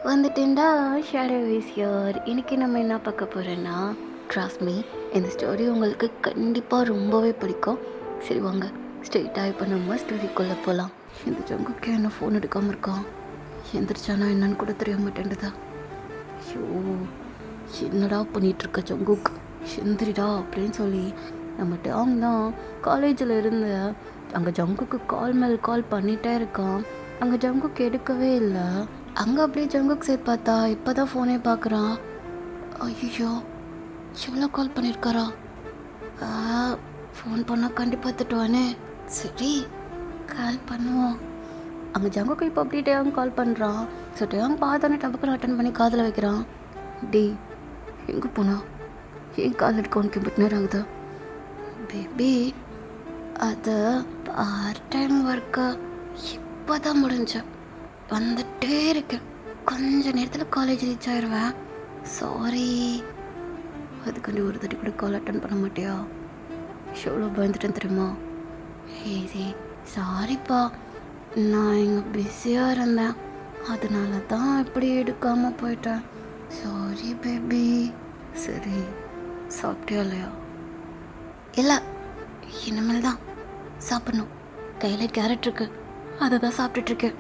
வந்துட்டேன்டா. Shadow is here. இன்னைக்கு நம்ம என்ன பார்க்க போகிறோன்னா, ட்ரஸ்ட் மீ, இந்த ஸ்டோரி உங்களுக்கு கண்டிப்பாக ரொம்பவே பிடிக்கும். சரி வாங்க, ஸ்ட்ரெயிட்டாக இப்போ நம்ம ஸ்டோரிக்குள்ளே போகலாம். இந்த ஜங்குக்கே என்ன ஃபோன் எடுக்காமல் இருக்கான். எந்திரிச்சானா என்னன்னு கூட தெரிய மாட்டேன்டுதா. ஐயோ, என்னடா பண்ணிகிட்ருக்க ஜங்குக், எந்திரிடா அப்படின்னு சொல்லி நம்ம டாங் தான் காலேஜில் இருந்த அங்கே ஜங்குக்கு கால் மேல் கால் பண்ணிகிட்டே இருக்கான். அங்கே ஜங்குக்கு எடுக்கவே இல்லை. அங்கே அப்படியே ஜங்குக் சைட் பார்த்தா இப்போ தான் ஃபோனே பார்க்குறான். ஐயோ, எவ்வளோ கால் பண்ணியிருக்காரா? ஃபோன் பண்ணால் கண்டிப்பாக திட்டுவானே. சரி, கால் பண்ணுவோம். அங்கே ஜங்குக்கு இப்போ அப்படியே டேங் கால் பண்ணுறான். ஸோ டேங் பார்த்தோன்னே டபக்குன்னு அட்டன் பண்ணி காதில் வைக்கிறான். டி, எங்கே போனா? ஏன் கால் எடுக்க உனக்கு இப்போ நேரம் ஆகுது? பேபி, அது பார்ட் டைம் ஒர்க்கு இப்போ தான் முடிஞ்சேன், வந்துட்டே இருக்கேன். கொஞ்ச நேரத்தில் காலேஜ் ரீச் ஆயிடுவேன். சாரி. அதுக்காண்டி ஒரு தட்டி கூட கால் அட்டன் பண்ண மாட்டியா? எவ்வளோ பயந்துட்டேன் தெரியுமா? ஏய் சாரிப்பா, நான் இங்கே பிஸியாக இருந்தேன், அதனால தான் இப்படி எடுக்காமல் போயிட்டேன். Sorry baby. சரி, சாப்பிட்டியா இல்லையா? இல்லை, இனிமேல் தான் சாப்பிட்ணும். கையில் கேரட் இருக்கு, அதை தான் சாப்பிட்டுட்ருக்கேன்.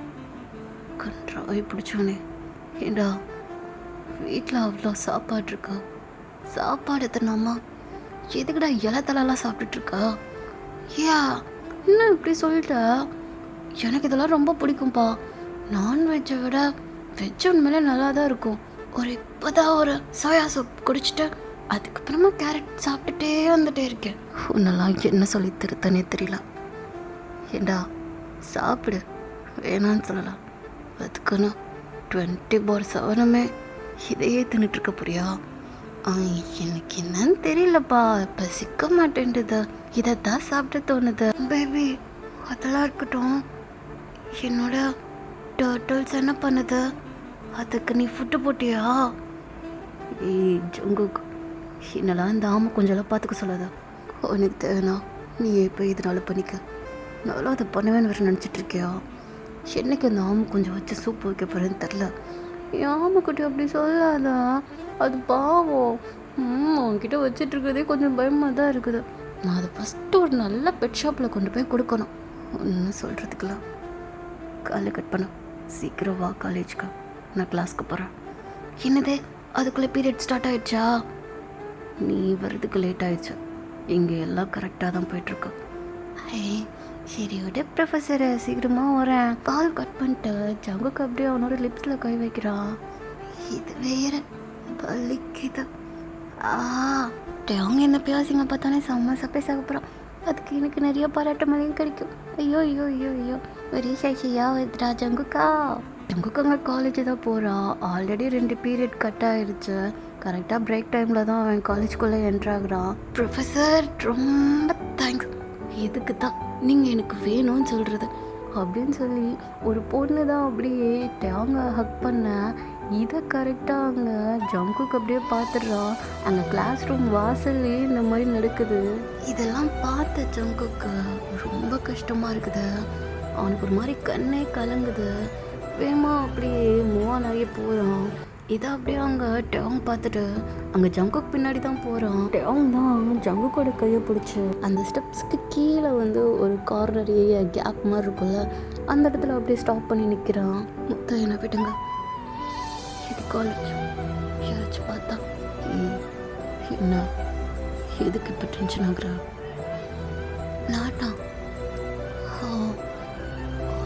கன்றாய் பிடிச்சோனே. ஏண்டா, வீட்டில் அவ்வளோ சாப்பாடு இருக்கா? சாப்பாடு எத்தனாமா? எதுக்குடா இலத்தலாம் சாப்பிட்டுட்ருக்கா? ஏ, இன்னும் இப்படி சொல்லிட்ட? எனக்கு இதெல்லாம் ரொம்ப பிடிக்கும்ப்பா. நான்வெஜ்ஜை விட வெஜ் உண்மையிலே நல்லா தான் இருக்கும். இப்போ தான் ஒரு சோயா சூப் குடிச்சிட்டு அதுக்கப்புறமா கேரட் சாப்பிட்டுட்டே வந்துட்டே இருக்கேன். உன்னெல்லாம் என்ன சொல்லி திருத்தனே தெரியல. ஏண்டா, சாப்பிடு, வேணான்னு சொல்லலாம். அதுக்குன்னு 24/7 இதையே தின்னுட்டுருக்க போறியா? எனக்கு என்னன்னு தெரியலப்பா, பசிக்க மாட்டேன்டுது, இதை தான் சாப்பிட்டு தோணுது. பேபி, அதெல்லாம் இருக்கட்டும், என்னோட டர்ட்டில்ஸ் என்ன பண்ணுது? அதுக்கு நீ ஃபுட்டு போட்டியா? ஏய் ஜங்குக், என்னெல்லாம் இந்த ஆமை கொஞ்சம்லாம் பார்த்துக்க சொல்லாத. உனக்கு தேவைன்னா நீ இப்போ இதனால பண்ணிக்க. நானும் அதை பண்ணுவேன்னு வேறு நினச்சிட்ருக்கியா? என்னைக்கு அந்த ஆமை கொஞ்சம் வச்சு சூப் வைக்க போகிறேன்னு தெரில. ஆமைக்குட்டி அப்படி சொல்லாதா, அது பாவம். அவன்கிட்ட வச்சிட்ருக்கிறதே கொஞ்சம் பயமாக தான் இருக்குது. நான் அதை ஃபஸ்ட்டு ஒரு நல்ல பெட் ஷாப்பில் கொண்டு போய் கொடுக்கணும். ஒன்றும் சொல்கிறதுக்குலாம். காலை கட் பண்ண, சீக்கிரம் வா காலேஜுக்கு, நான் கிளாஸ்க்கு போகிறேன். என்னது, அதுக்குள்ளே பீரியட் ஸ்டார்ட் ஆகிடுச்சா? நீ வர்றதுக்கு லேட் ஆயிடுச்சு. இங்கே எல்லாம் கரெக்டாக தான் போயிட்டுருக்கு. சரி விட ப்ரொஃபஸர், சீக்கிரமாக வரேன். கால் கட் பண்ணிட்டு ஜங்குக்கு அப்படியே அவனோட லிப்ஸில் கை வைக்கிறான். இது வேற வலிக்குது. அவங்க என்ன பேசிங்க பார்த்தானே செம்ம சர்ப்ரைஸ் ஆக போகிறான். அதுக்கு எனக்கு நிறைய பாராட்டு மழையும் கிடைக்கும். ஐயோ ஐயோ ஐயோ ஐயோ, வெரி ஷையா வருதுடா ஜங்குக்கா. ஜங்குக்கு அங்கே காலேஜ் தான் போகிறான். ஆல்ரெடி 2 பீரியட் கட் ஆகிடுச்சு. கரெக்டாக பிரேக் டைமில் தான் அவன் காலேஜ்குள்ளே என்ட்ராகிறான். ப்ரொஃபஸர், ரொம்ப தேங்க்ஸ். எதுக்கு தான் நீங்கள் எனக்கு வேணும்னு சொல்கிறது அப்படின்னு சொல்லி ஒரு பொண்ணு தான் அப்படியே டேங்க ஹக் பண்ண. இதை கரெக்டாக அங்கே ஜங்குக்கு அப்படியே பார்த்துடுறான். அங்கே கிளாஸ் ரூம் வாசல்லே இந்த மாதிரி நடக்குது. இதெல்லாம் பார்த்த ஜங்குக்கு ரொம்ப கஷ்டமாக இருக்குது. அவனுக்கு ஒரு மாதிரி கண்ணே கலங்குது. வேமா அப்படியே மூவான் ஆகி போகிறான். இதை அப்படியே அங்கே டேங் பார்த்துட்டு அங்கே ஜங்குக்கு பின்னாடி தான் போகிறான். டேங் தான் ஜங்குக்கோட கையை பிடிச்சி அந்த ஸ்டெப்ஸ்க்கு கீழே வந்து ஒரு கார்னர் ஏரியா கேப் மாதிரி இருக்கும்ல, அந்த இடத்துல அப்படியே ஸ்டாப் பண்ணி நிற்கிறான். மொத்தம் என்ன விடுங்க, இது காலேஜ். யாராச்சும் பார்த்தா என்ன, எதுக்கு இப்போ டென்ஷன் ஆகுறா? நாட்டா,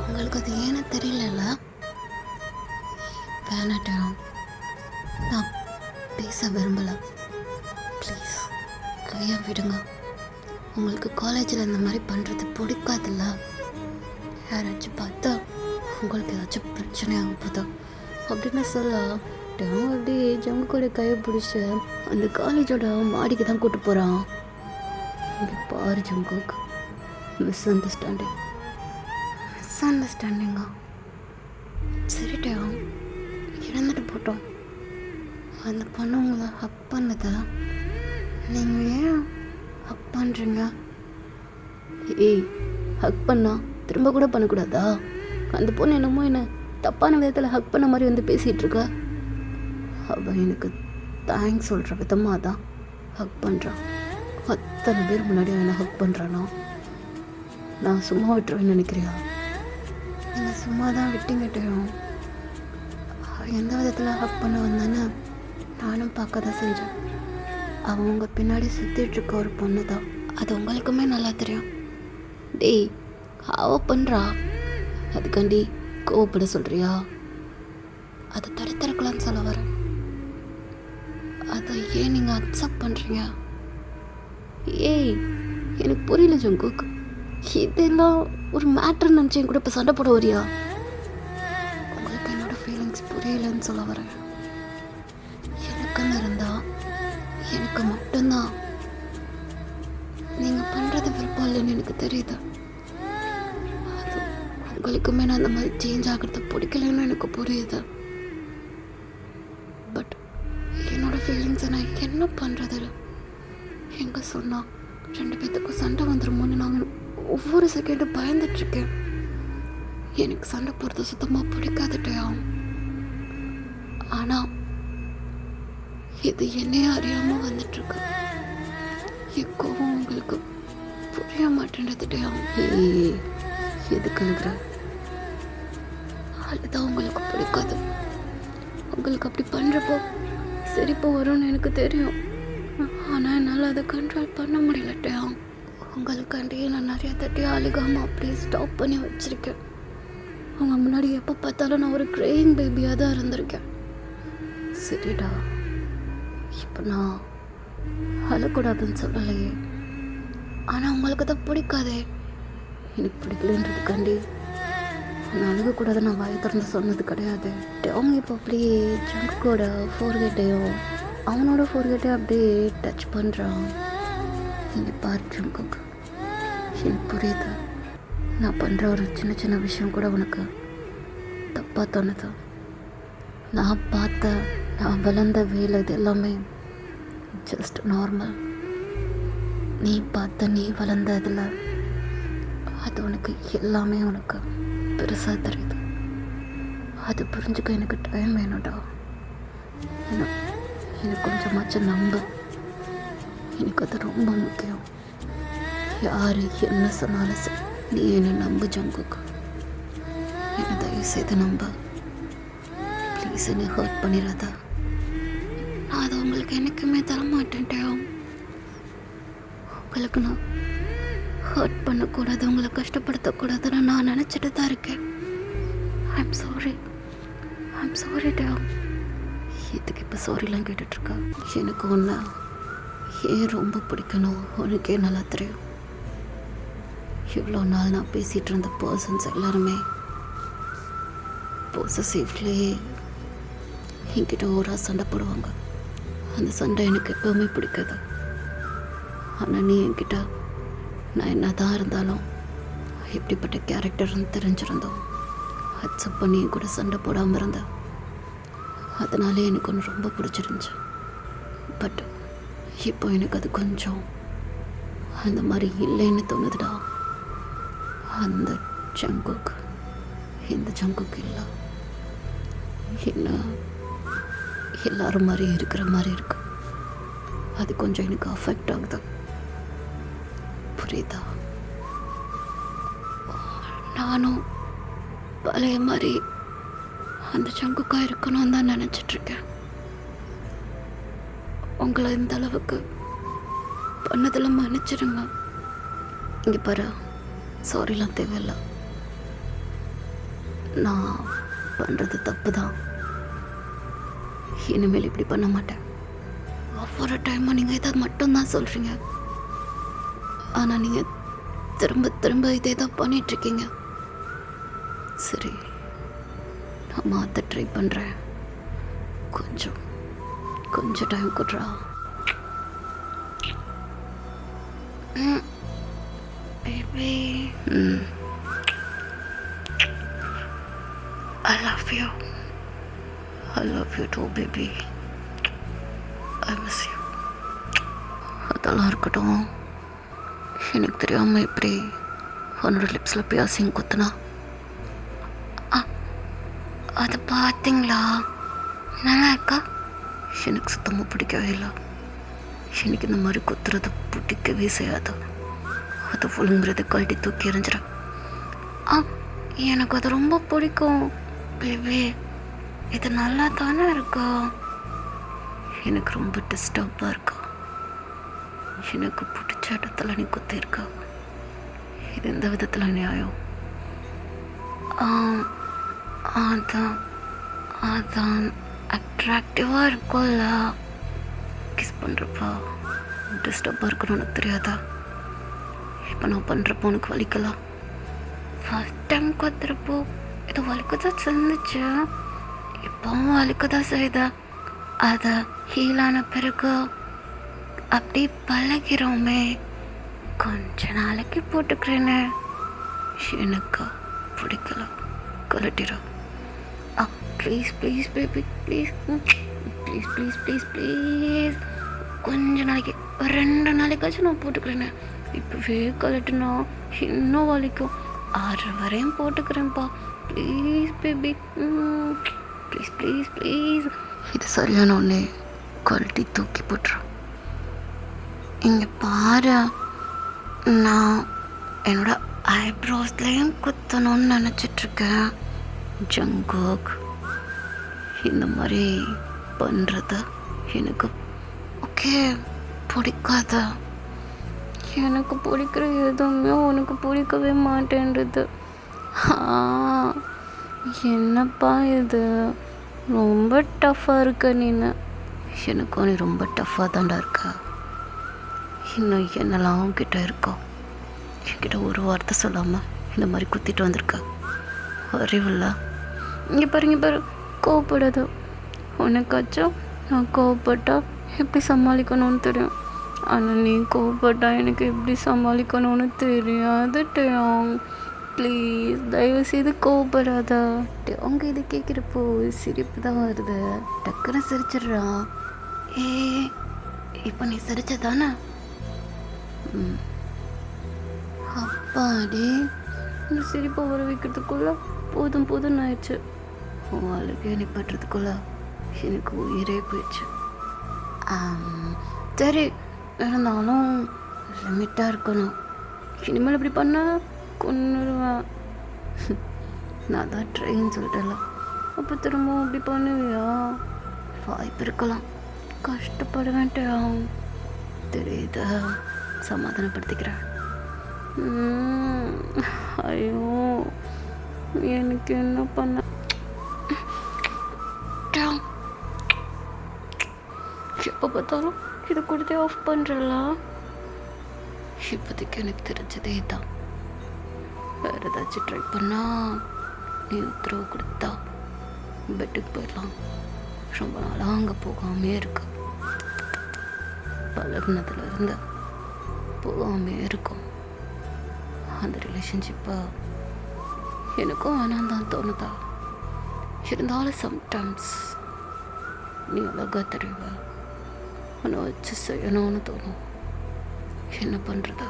உங்களுக்கு அது ஏன்னு தெரியல. வேணாட்டம், நான் பேச விரும்பலை. ப்ளீஸ் கையை விடுங்க. உங்களுக்கு காலேஜில் இந்த மாதிரி பண்ணுறது பிடிக்காதுல்ல. யாராச்சும் பார்த்தா உங்களுக்கு ஏதாச்சும் பிரச்சனை ஆக போதா அப்படின்னு சொல்ல டேங் அப்படியே ஜங்குக்கோட கையை பிடிச்சி அந்த காலேஜோட மாடிக்கு தான் கூப்பிட்டு போகிறான். இங்கே பாரு ஜங்குக், மிஸ் அண்டர்ஸ்டாண்டிங்கா? சரி டேங், இறந்துட்டு போட்டோம். அந்த பொண்ணு உங்களை ஹக் பண்ணதா? நீங்கள் ஏன் ஹக் பண்ணுறீங்க? ஏய், ஹக் பண்ணா திரும்ப கூட பண்ணக்கூடாதா? அந்த பொண்ணு என்னமோ என்ன தப்பான விதத்தில் ஹக் பண்ண மாதிரி வந்து பேசிகிட்டு இருக்க. அவள் எனக்கு தேங்க்ஸ் சொல்கிற விதமாக தான் ஹக் பண்ணுறான். அத்தனை பேர் முன்னாடி அவனை ஹக் பண்ணுறானா? நான் சும்மா விட்டுருவேன்னு நினைக்கிறியா? நீங்கள் சும்மா தான் விட்டுங்கிட்டேன். எந்த விதத்தில் ஹக் பண்ண வந்தானே நானும் பார்க்க தான் செஞ்சேன். அவன் உங்கள் பின்னாடி சுற்றிட்டுருக்க ஒரு பொண்ணு தான். அது உங்களுக்குமே நல்லா தெரியும். டேய், அவள் பண்ணுறா, அதுக்காண்டி கோவப்பட சொல்கிறியா? அதை தடுத்திருக்கலான்னு சொல்ல வரேன். அதை ஏன் நீங்கள் அக்செப்ட் பண்ணுறீங்க? ஏய், எனக்கு புரியல ஜங்குக். இதெல்லாம் ஒரு மேட்டர்னு நினச்சி என் கூட இப்போ சண்டை போட வரியா? உங்களுக்கு என்னோட ஃபீலிங்ஸ் புரியலன்னு சொல்ல வரேன். எனக்குன்னு இருந்தா எனக்கு மட்டும்தான். நீங்கள் பண்ணுறது விருப்பம் இல்லைன்னு எனக்கு தெரியுது. அது உங்களுக்குமே நான் அந்த மாதிரி சேஞ்ச் ஆகிறது பிடிக்கலன்னு எனக்கு புரியுது. பட் என்னோட ஃபீலிங்ஸை நான் என்ன பண்ணுறது? எங்கே சொன்னால் 2 பேத்துக்கும் சண்டை வந்துடுமோன்னு நான் ஒவ்வொரு செகண்டும் பயந்துட்டுருக்கேன். எனக்கு சண்டை போகிறது சுத்தமாக பிடிக்காதுட்டையா. ஆனால் இது என்னையே அறியாமல் வந்துட்டுருக்கு. என் கோவம் உங்களுக்கு புரிய மாட்டேன்றதுட்டையா. எதுக்கு அழுகிற? அதுதான் உங்களுக்கு பிடிக்காது. உங்களுக்கு அப்படி பண்ணுறப்போ சிரிப்பு வரும்னு எனக்கு தெரியும். ஆனால் என்னால் அதை கண்ட்ரோல் பண்ண முடியலட்டையா. உங்களுக்காண்டியே நான் நிறையா தட்டி அழுகாமல் அப்படியே ஸ்டாப் பண்ணி வச்சுருக்கேன். அவங்க முன்னாடி எப்போ பார்த்தாலும் நான் ஒரு க்ரேயிங் பேபியாக தான் இருந்திருக்கேன். சரிடா, இப்போ நான் அழக்கூடாதுன்னு சொல்லலையே. ஆனால் உங்களுக்கு தான் பிடிக்காதே. எனக்கு பிடிக்கலன்றதுக்காண்டி நான் அழுகக்கூடாது நான் வாயை திறந்து சொன்னது கிடையாது. அவங்க இப்போ அப்படியே ஜங்குக்கோட ஃபோர்கேட்டையோ அவனோட ஃபோர்கேட்டையோ அப்படியே டச் பண்ணுறான். இங்கே பாரு ஜங்குக், எனக்கு புரியுது. நான் பண்ணுற ஒரு சின்ன சின்ன விஷயம் கூட உனக்கு தப்பாக தோணுது. நான் வளர்ந்த வேலை இது எல்லாமே ஜஸ்ட் நார்மல். நீ வளர்ந்த அதில் அது உனக்கு எல்லாமே உனக்கு பெருசாக தெரியுது. அது புரிஞ்சுக்க எனக்கு டைம் வேணும்டா. எனக்கு கொஞ்சமாச்சும் நம்ப. எனக்கு அது ரொம்ப முக்கியம். யார் என்ன சொன்னாலும் சரி, நீ என்னை நம்பு ஜங்குக். என்னை தயவு செய்து நம்ப. ப்ளீஸ், என்னை ஹர்ட் பண்ணிடாத. நான் அதை உங்களுக்கு என்றைக்குமே தரமாட்டேன்ட்டேன். உங்களுக்கு நான் ஹர்ட் பண்ணக்கூடாது, உங்களை கஷ்டப்படுத்தக்கூடாதுன்னு நான் நினச்சிட்டு தான் இருக்கேன். ஐம் சாரி டா. இதுக்கு இப்போ சாரிலாம் கேட்டுட்ருக்கா? எனக்கு ஒன்று ஏன் ரொம்ப பிடிக்கணும் உனக்கே நல்லா தெரியும். இவ்வளோ நாள் நான் பேசிகிட்டு இருந்த பர்சன்ஸ் எல்லாருமே பொசசிவ்லேயே என்கிட்ட ஓரா சண்டை போடுவாங்க. அந்த சண்டை எனக்கு எப்போவுமே பிடிக்காது. ஆனால் நீ என்கிட்ட நான் என்ன தான் இருந்தாலும் எப்படிப்பட்ட கேரக்டர்னு தெரிஞ்சிருந்தோம் அக்செப்ட் பண்ணி என் கூட சண்டை போடாமல் இருந்தேன். அதனாலே எனக்கு ஒன்று ரொம்ப பிடிச்சிருந்துச்சு. பட் இப்போ எனக்கு அது கொஞ்சம் அந்த மாதிரி இல்லைன்னு தோணுதுடா. அந்த ஜங்குக் இந்த ஜங்குக் இல்லை. என்ன எல்லாரும் மாதிரி இருக்கிற மாதிரி இருக்கு. அது கொஞ்சம் எனக்கு அஃபெக்ட் ஆகுது. புரியுதா? நானும் பழைய மாதிரி அந்த ஜங்குக்காக இருக்கணும்னு தான் நினச்சிட்ருக்கேன். உங்களை இந்த அளவுக்கு பண்ணதில் மன்னிச்சிடுங்க. இங்கே பாரு, சாரிலாம் தேவையில்லை. நான் பண்ணுறது தப்பு தான். இனிமேல் இப்படி பண்ண மாட்டேன். ஒவ்வொரு டைமும் நீங்கள் இதை மட்டும்தான் சொல்கிறீங்க. ஆனால் நீங்கள் திரும்ப திரும்ப இதே தான் பண்ணிகிட்ருக்கீங்க. சரி, நான் மாற்ற ட்ரை பண்ணுறேன். கொஞ்சம் டைம் கொடுறா. Baby, I love you. I love you too, baby. I miss you. அதெல்லாம் இருக்கட்டும். எனக்கு தெரியாமல் இப்படி உன்னோட லிப்ஸில் பியாசிங் குத்துனா அது பார்த்தீங்களா? நல்லா இருக்கா? எனக்கு சுத்தமாக பிடிக்கவே இல்லை. எனக்கு இந்த மாதிரி குத்துறது பிடிக்கவே செய்யாது. அது ஒழுங்குறது கழட்டி தூக்கி எறிஞ்சிடும். எனக்கு அது ரொம்ப பிடிக்கும் பேபி. இது நல்லா தானே இருக்கா? எனக்கு ரொம்ப டிஸ்டர்பாக இருக்கா? எனக்கு பிடிச்ச இடத்துல நீ குத்திருக்கா. இது எந்த விதத்தில் நியாயம்? அதான் அதான் அட்ராக்டிவாக இருக்கும்ல. கிஸ் பண்ணுறப்பா டிஸ்டர்பாக இருக்குன்னு உனக்கு தெரியாதா? இப்போ நான் பண்ணுறப்போ உனக்கு வலிக்கலாம். ஃபஸ்ட் டைம் கொத்துறப்போ இது வலிக்க தான் செஞ்சிச்சு, இப்போவும் வலிக்க தான் செய்யுது. அதை ஹீலான பிறகு அப்படி பழகிறோமே. கொஞ்ச நாளைக்கு போட்டுக்கிறேன்னு. எனக்கு பிடிக்கல, கலட்டிடும். Please please baby please please please please please கொஞ்ச நாளைக்கு 2 நாளைக்காச்சும் நான் போட்டுக்கிறேன்னு. இப்போவே கலட்டுனா இன்னும் வலிக்கும். 6 வரையும் போட்டுக்கிறேன்ப்பா. Please baby please please please. இது சரியான ஒன்றே கழட்டி தூக்கி போட்டுரும். இங்கே பாரு, நான் என்னோட ஐப்ரோஸ்லேயும் குத்தணும்னு நினச்சிட்ருக்கேன். ஜங்குக் இந்த மாதிரி பண்ணுறது எனக்கு ஓகே பிடிக்காத. எனக்கு பிடிக்கிற எதுவுமே உனக்கு பிடிக்கவே மாட்டேன்றது. என்னப்பா இது ரொம்ப டஃப்பாக இருக்க நீನು. எனக்கும் நீ ரொம்ப டஃப்பாக தாண்டா இருக்க. இன்னும் என்னெல்லாம் கிட்ட இருக்கோ என்கிட்ட ஒரு வார்த்தை சொல்லாமல் இந்த மாதிரி குத்திட்டு வந்திருக்க. அறிவில்ல. இங்கே பாரு கோவப்படாது. உனக்காச்சும் நான் கோவப்பட்டா எப்படி சமாளிக்கணும்னு தெரியும். ஆனால் நீ கோவப்பட்டா எனக்கு எப்படி சமாளிக்கணும்னு தெரியாது. டேங் ப்ளீஸ் தயவு செய்து கோவப்படாத. அவங்க இது கேட்குறப்போ சிரிப்பு தான் வருது. டக்குன்னு சிரிச்சிடுறா. இப்போ நீ சிரிச்சதானே? அப்பாடி இந்த சிரிப்பை வர வைக்கிறதுக்குள்ள போதும் ஆயிடுச்சு. அழுகே நிப்பாட்டுறதுக்குள்ள எனக்கு உயிரே போயிடுச்சு. சரி, இருந்தாலும் லிமிட்டாக இருக்கணும். இனிமேல் இப்படி பண்ண கொன்னுடுவேன். நான் தான் ட்ரெயின் சொல்லிட்டல. அப்போ திரும்ப அப்படி பண்ணுவியா? வாய்ப்பு இருக்கலாம். கஷ்டப்பட வேண்டாம். தெரியுதா? சமாதானப்படுத்திக்கிறேன். ஐயோ எனக்கு என்ன பண்ண? எப்போ பார்த்தாலும் இதை கொடுத்தே ஆஃப் பண்ணுறல. இப்போதைக்கு எனக்கு தெரிஞ்சதே தான். வேறு ஏதாச்சும் ட்ரை பண்ணா நீ உத்தரவு கொடுத்தா பெட்டுக்கு போயிடலாம். ரொம்ப நாளாக அங்கே போகாமே இருக்கு. பழகுனதுலேருந்து போகாமே இருக்கும். அந்த ரிலேஷன்ஷிப்பை எனக்கும் வேணாம் தான் தோணுதா. இருந்தாலும் சம்டைம்ஸ் நீ அழகாக தெரிவ, உன்னை வச்சு செய்யணும்னு தோணும். என்ன பண்ணுறது?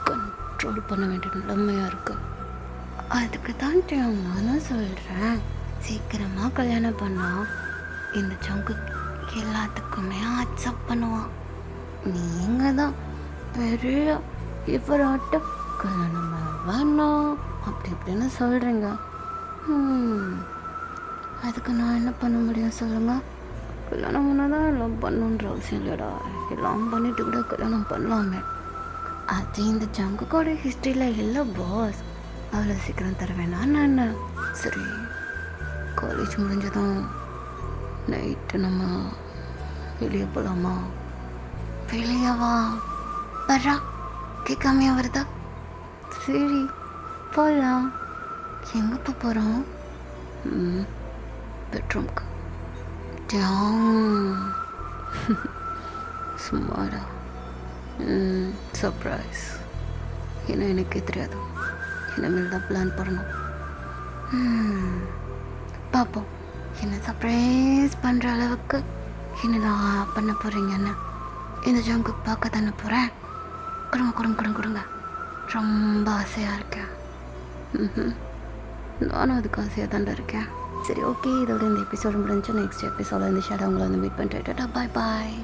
கண்ட்ரோல் பண்ண வேண்டிய நிலைமையாக இருக்கு. அதுக்கு தான் நானும் சொல்கிறேன், சீக்கிரமாக கல்யாணம் பண்ணால் இந்த சங்கு எல்லாத்துக்குமே அக்செப்ட் பண்ணுவான். நீங்கள் தான் பெரிய இவராட்ட கல்யாணம் வேணாம் அப்படி இப்படின்னு சொல்கிறீங்க. அதுக்கு நான் என்ன பண்ண முடியும் சொல்லுங்கள்? கல்யாணம் பண்ணால் தான் எல்லாம் பண்ணணுன்ற அவசியம் இல்லைடா. எல்லாம் பண்ணிட்டு கூட கல்யாணம் பண்ணலாமே. அது இந்த ஜங்குக்கோட ஹிஸ்ட்ரியில் இல்லை பாஸ். அவ்வளோ சீக்கிரம் தருவேனா நான்? சரி, காலேஜ் முடிஞ்சதும் நைட்டு நம்ம வெளியே போகலாமா? வெளியவா? வர்றா கேட்காமையா வருதா? சரி போகலாம். எங்கப்போ போகிறோம்? பெட்ரூம்க்கு. சும்மாடா. சர்ப்ரைஸ். ஏன்னா எனக்கே தெரியாது. இனிமேல் தான் பிளான் பண்ணணும். பார்ப்போம் என்ன சர்ப்ரைஸ் பண்ணுற அளவுக்கு என்னதான் பண்ண போகிறீங்கன்னு. இந்த ஜங்கு பார்க்க தானே போகிறேன். கொடுங்க. ரொம்ப ஆசையாக இருக்கேன். நானும் அதுக்கு ஆசையாக தாண்டா இருக்கேன். சரி ஓகே, இதோட இந்த எபிசோடு முடிஞ்சு நெக்ஸ்ட் எபிசோட இந்த ஷேடோ உங்களை வந்து மீட் பண்ணுறேன். பாய் பாய்.